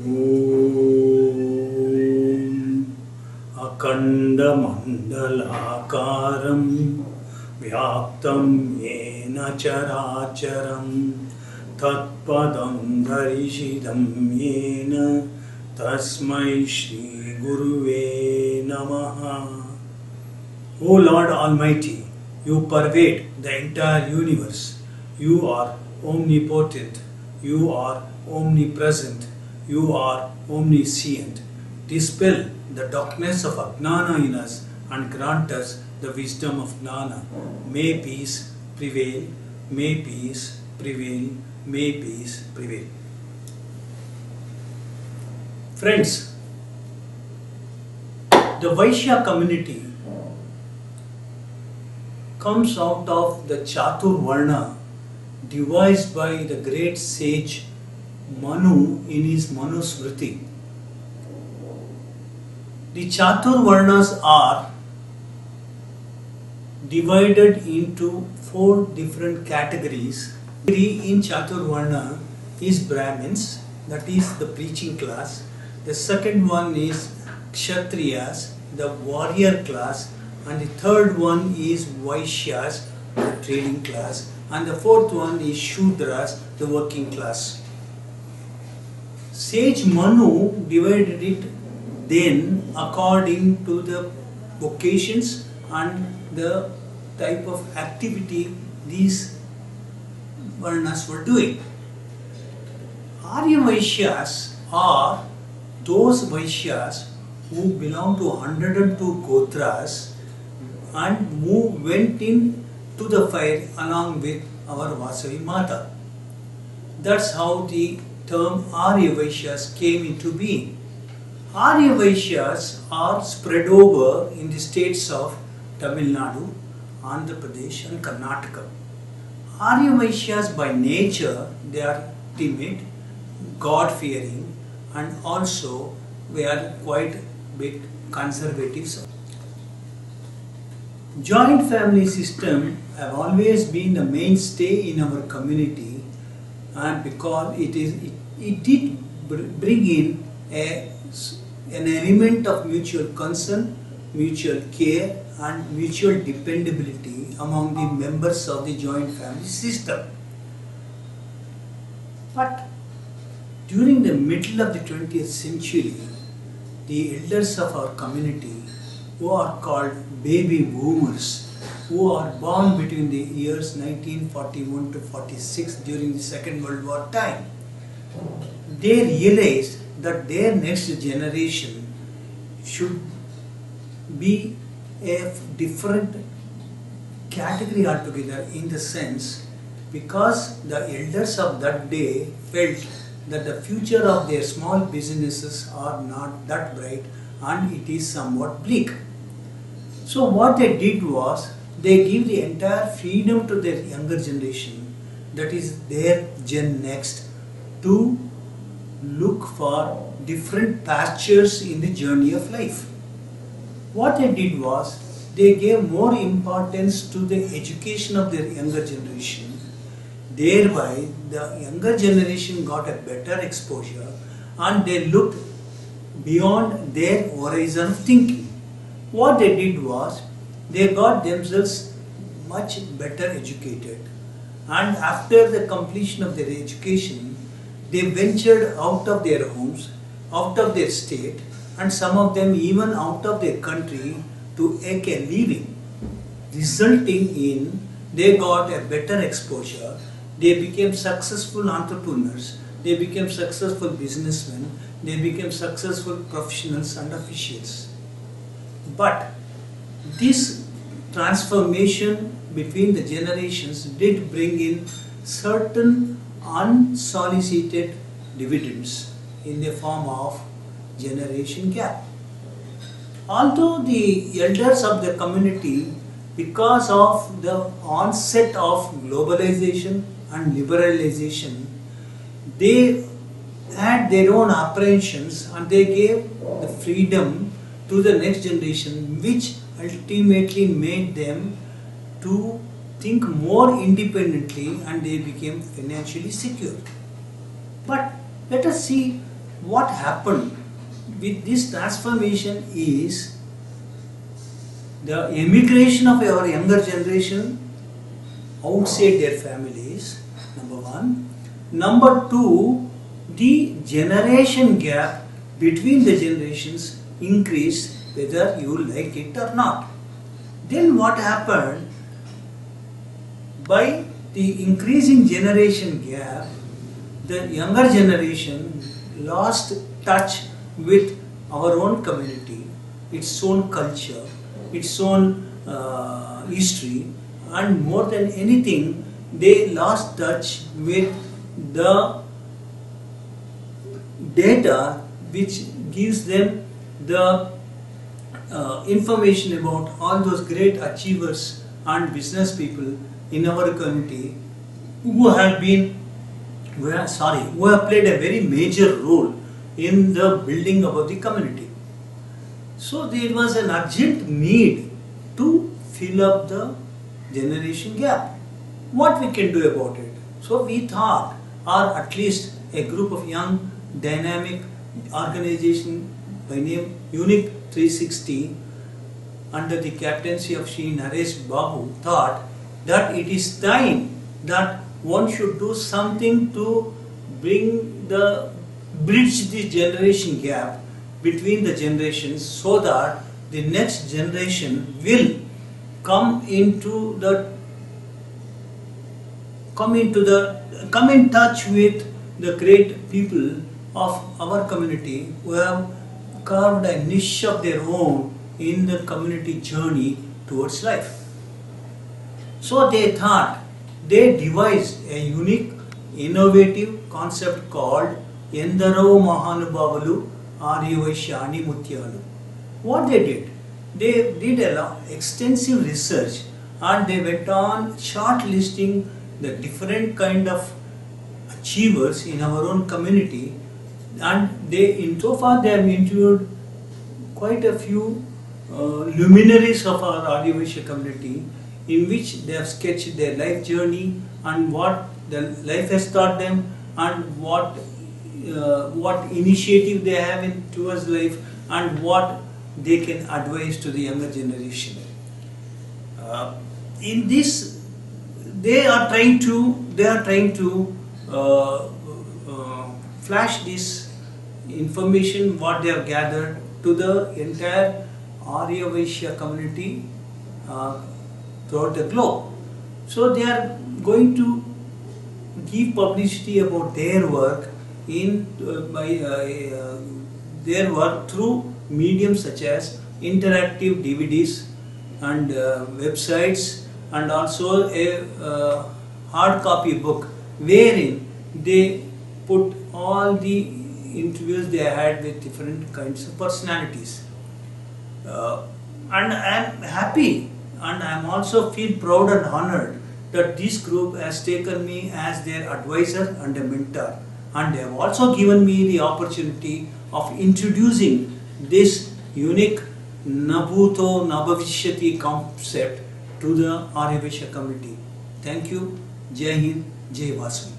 ॐ अखण्डमण्डलाकारं व्याप्तं येन चराचरं तत्पदं दर्शितं येन तस्मै श्रीगुरुवे नमः. O Lord Almighty, you pervade the entire universe. You are omnipotent. You are omnipresent. You are omniscient. Dispel the darkness of Ajnana in us and grant us the wisdom of Jnana. May peace prevail. May peace prevail. May peace prevail. Friends, the Vaishya community comes out of the Chatur Varna devised by the great sage Manu in his Manusmriti. The Chatur Varnas are divided into 4 different categories. In Chatur Varna is Brahmins, that is the preaching class. The second one is Kshatriyas, the warrior class, and the third one is Vaishyas, the trading class, and the fourth one is Shudras, the working class. Sage Manu divided it then according to the vocations and the type of activity these Varnas were doing. Arya Vaishyas are those Vaishyas who belong to 102 Gotras and who went in to the fire along with our Vasavi Mata. That's how the term Arya Vaishyas came into being. Arya Vaishyas are spread over in the states of Tamil Nadu, Andhra Pradesh and Karnataka. Arya Vaishyas by nature, they are timid, God-fearing, and also they are quite bit conservative. Joint family system have always been the mainstay in our community, and because it did bring in an element of mutual concern, mutual care and mutual dependability among the members of the joint family system. But during the middle of the 20th century, the elders of our community, who are called baby boomers, who are born between the years 1941 to 46 during the Second World War time, they realized that their next generation should be a different category altogether, in the sense because the elders of that day felt that the future of their small businesses are not that bright and it is somewhat bleak. So what they did was, they give the entire freedom to their younger generation, that is their Gen Next, to look for different pastures in the journey of life. What they did was, they gave more importance to the education of their younger generation. Thereby, the younger generation got a better exposure and they looked beyond their horizon of thinking. What they did was, they got themselves much better educated, and after the completion of their education, they ventured out of their homes, out of their state, and some of them even out of their country to make a living, resulting in they got a better exposure. They became successful entrepreneurs, they became successful businessmen, they became successful professionals and officials. But this transformation between the generations did bring in certain unsolicited dividends in the form of generation gap. Although the elders of the community, because of the onset of globalization and liberalization, they had their own apprehensions and they gave the freedom to the next generation, which ultimately made them to think more independently and they became financially secure. But let us see what happened with this transformation is the emigration of our younger generation outside their families, number one. Number two, the generation gap between the generations increased whether you like it or not. Then what happened? By the increasing generation gap, the younger generation lost touch with our own community, its own culture, its own history, and more than anything, they lost touch with the data which gives them the information about all those great achievers and business people in our community who have played a very major role in the building of the community. So there was an urgent need to fill up the generation gap. What we can do about it? So we thought, or at least a group of young, dynamic organization by name Unique 360 under the captaincy of Shri Naresh Babu thought that it is time that one should do something to bridge the generation gap between the generations, so that the next generation will come in touch with the great people of our community who have carved a niche of their own in the community journey towards life. So they devised a unique, innovative concept called Endaro Mahanubavalu Aryavaishya Mutyalu. What they did extensive research, and they went on shortlisting the different kind of achievers in our own community, and so far they have interviewed quite a few luminaries of our Aryavaishya community, in which they have sketched their life journey and what the life has taught them, and what initiative they have towards life, and what they can advise to the younger generation. In this, they are trying to flash this information what they have gathered to the entire Arya-Vaishya community throughout the globe. So they are going to give publicity about their work their work through mediums such as interactive DVDs and websites, and also a hard copy book wherein they put all the interviews they had with different kinds of personalities. And I am happy, and I am also feel proud and honored that this group has taken me as their advisor and a mentor, and they have also given me the opportunity of introducing this unique Nabhuto Nabhavishyati concept to the Arya-Vaishya community. Thank you. Jai Hind, Jai Vasavi.